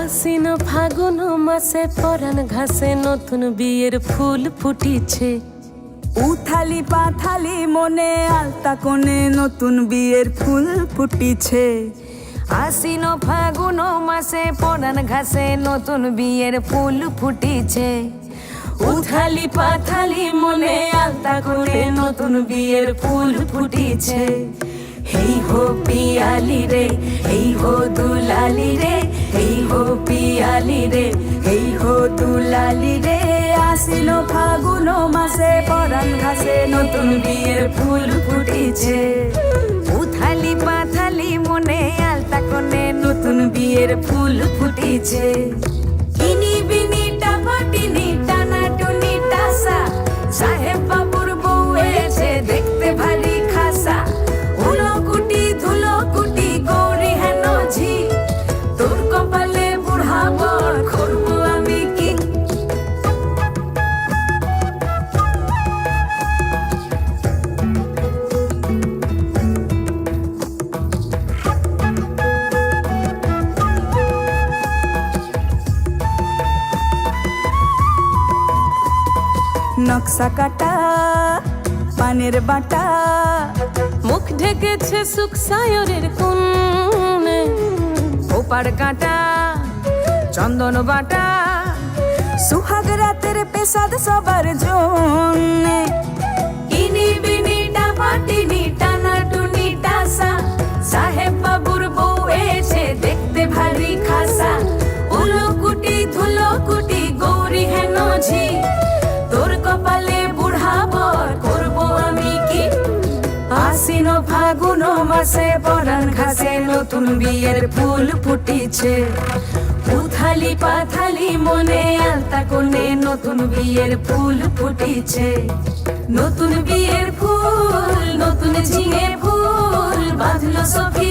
আশ্বিন ফাগুন মাসে পরাণ ঘাসে নতুন বিয়ের ফুল ফুটিছে। উথালি পাথালি মনে আলতা কোণে নতুন বিয়ের ফুল ফুটিছে। আশ্বিন ফাগুন মাসে পরাণ ঘাসে নতুন বিয়ের ফুল ফুটিছে। উথালি পাথালি মনে আলতা কোণে নতুন বিয়ের ফুল ফুটিছে। হেই হো পিয়ালি রে, হেই হো দুলালি রে, হেই হো পিয়ালি রে, হেই হো দুলালি রে। আশ্বিন ফাগুন মাসে পরাণ ঘাসে নতুন বিয়ের ফুল ফুটিছে। উথালি পাথালি মনে আলতা কোণে নতুন বিয়ের ফুল ফুটিছে। ইনি বিনি টাপাটিনি টানা টুনি টাসা, সাহেব বাবুর বউ এসে দেখতে ভারী খাসা। উলো কুটি ধুলো কুটি গৌরী হেন ঝি, তোর কপালে বুড়া বর করব আমি কি। নকশা কাটা পানের বাটা, মুখ ঢেকেছে সুখ সায়রের কোণে। ওপার কাটা চন্দন বাটা, সুহাগ রাতের পেশাদ সবার জন্যে। ইনি বিনি টাপাটিনি টানা টুনি টাসা, সাহেব বাবুর বউ এসে দেখতে ভারী খাসা। উলো কুটি ধুলো কুটি গৌরী হেন ঝি, তোর কপালে বুড়া বর করব আমি কি। আশ্বিন ফাগুন মাসে পরাণ ঘাসে নতুন বিয়ের ফুল ফুটিছে। উথালি পাথালি মনে আলতা কোণে নতুন বিয়ের ফুল ফুটিছে। নতুন বিয়ের ফুল নতুন ঝিঙে ফুল বাঁধলো সখী